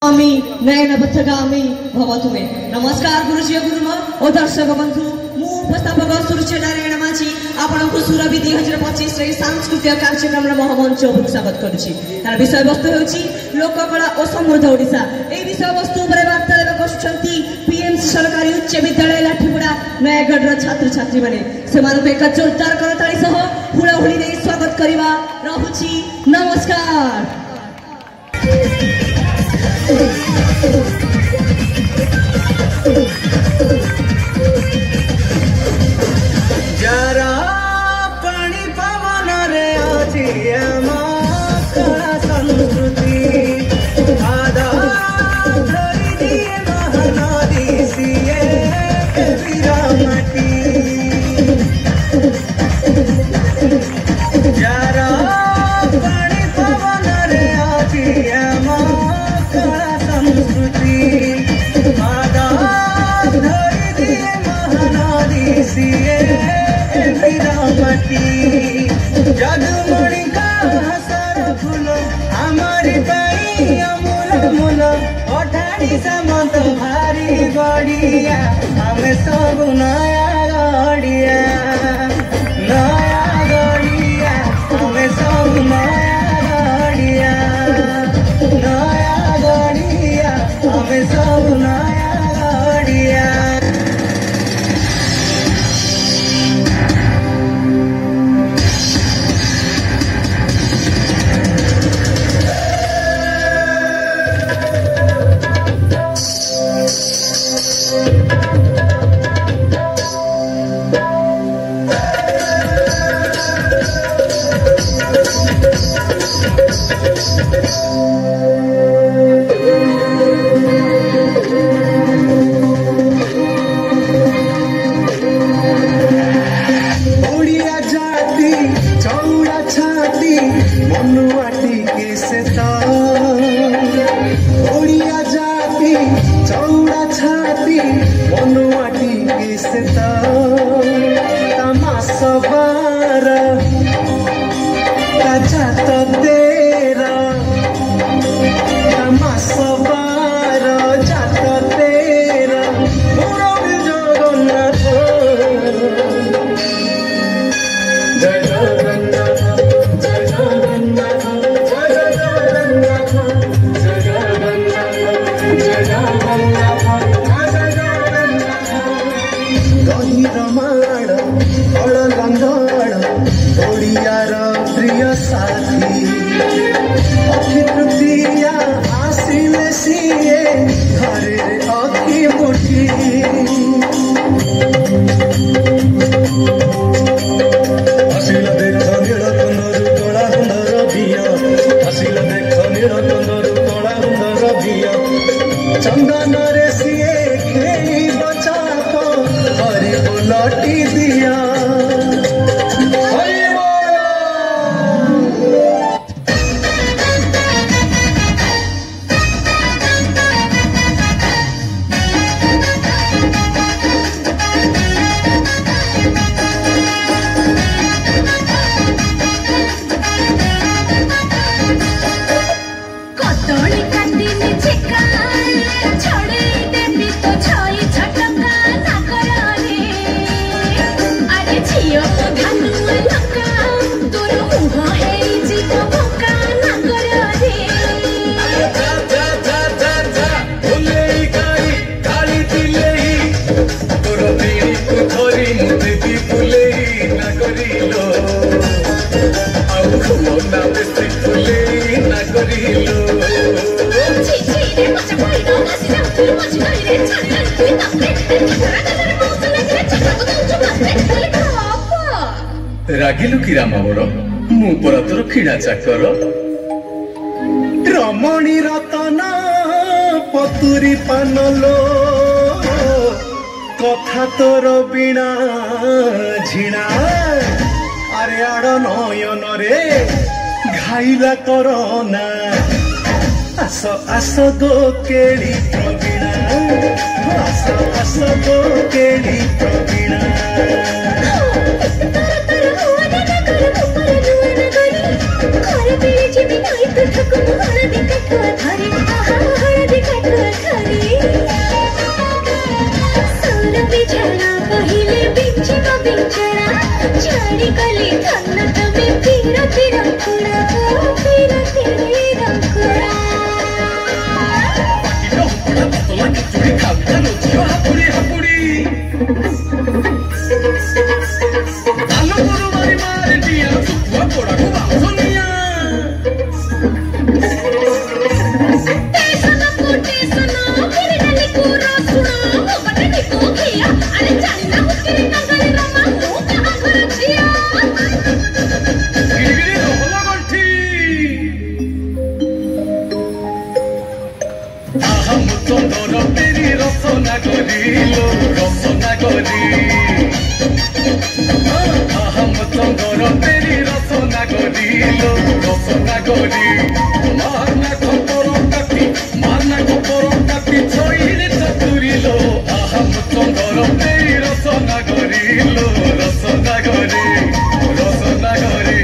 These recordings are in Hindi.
नयन पथगामी भवतु मे। नमस्कार गुरुजी गुरुमा और दर्शक बंधु मु उपस्थापक सूर्य नारायण माझी आपनको सुरभि 2025 रे सांस्कृतिक कार्यक्रम महामंच स्वागत करुछि। तार विषय वस्तु होछि लोककला और समृद्ध ओडिशा। एई विषय वस्तु उपरे वार्तालाप करुछंती पीएमसी सरकारी उच्च विद्यालय लाठीपुरा नयागढ़ रो छात्र छात्री माने। सेमानको एक जोरदार करताली सह हुळहुळी दे स्वागत करिवा रहुछि। नमस्कार। जरा पानी पवन रे अछि कला संस्कृति आदा धरी दिए महानदी सिए विरामती जरा पानी पवन रे अछि कला संस्कृति आदा धरी दिए महानदी सिए जगमणि का हसर फूल हमारी बाई अमूल मूल अठाणी समत भारी गड़िया हमें सब नया गड़िया हमें सब नया गड़िया हमें सब नया गड़िया। चंदन रे सिए खेली बचा को हरि बोलटी दिया रागिलु कि राम बड़ मु पर तोर खिड़ा चाकर रमणी रतन पतुरी पानलो कथा तोर बिना झिणा अरे आड़ नयन रे घाइला करना आस आस गो केली प्रवीणा आस आस गो केली प्रवीणा घर पे जीवी नहीं तो ठकुन हर दिन कथा धरे हर दिन আহম চন্দর তেরি রসনা করিলো রসনা করি আহম চন্দর তেরি রসনা করিলো রসনা করি মারনা খবর কাটি ছইরে চতুরিলো আহম চন্দর তেরি রসনা করিলো রসনা করি রসনা করি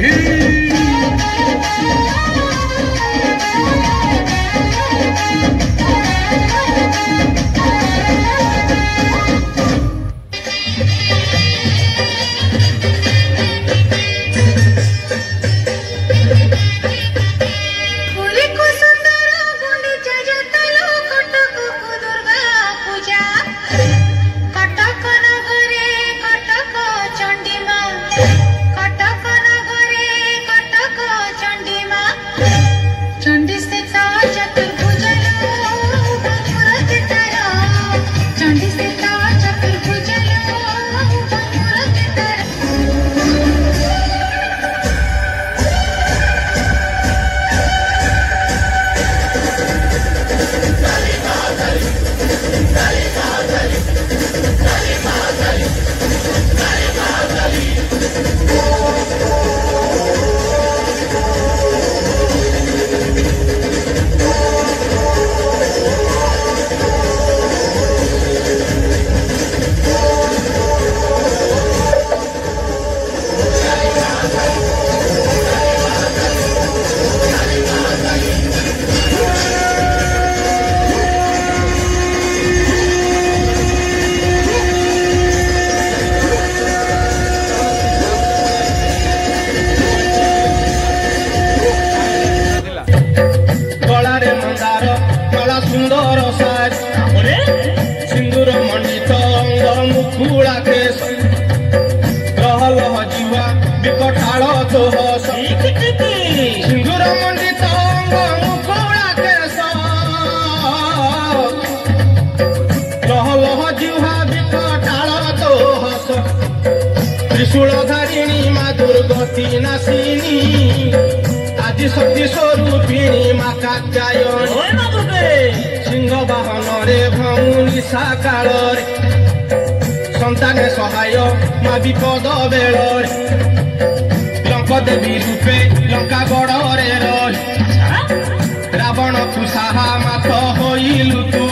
त्रिशूलधारिणी माँ दुर्गति नाशिनी आदि शक्ति स्वरूपिणी माँ कात्यायनी सिंह वाहन रे भौनी साकाल सन्तान सहाय माँ विपद बेल लंक देवी रूपे लंका गढ़ रही रावण को साहा मात होइलु तू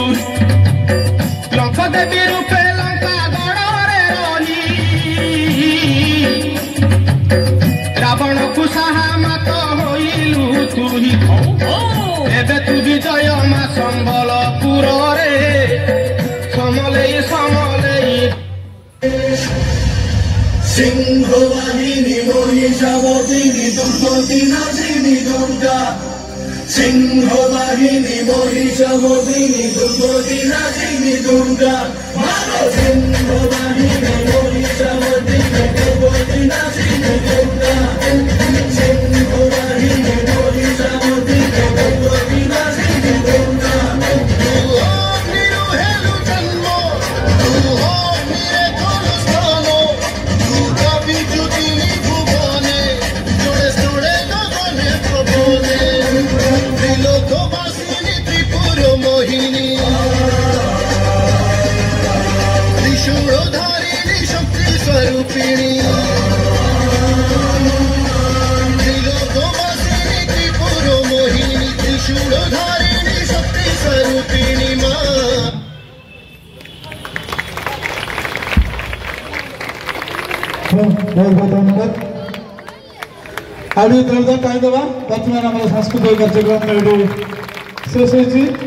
लंक देवी रूपे लंका गढ़ रही रावण को साहा मात होइलु तू एबे तू विजय मा संबलपुर रे समलेई समलेई सिंह वाहिनी महिषावदिनी दुर्गति नाशिनी दुर्गा सिंह वाहिनी महिषावदिनी दुर्गति नाशिनी दुर्गा मानो सिंह वाहिनी महिषावदिनी दुर्गति नाशिनी दुर्गा सिंह वाहिनी महिषावदिनी दुर्गति नाशिनी दुर्गा त्रिशूलधारिणी शक्ति स्वरूपिणी त्रिलोकवासिनी त्रिपुर मोहिनी त्रिशूलधारिणी शक्ति स्वरूपिणी माँ बहुत बहुत धन्यवाद आगे तरह टाइम देवा बर्तमान सांस्कृतिक कार्यक्रम शेष होती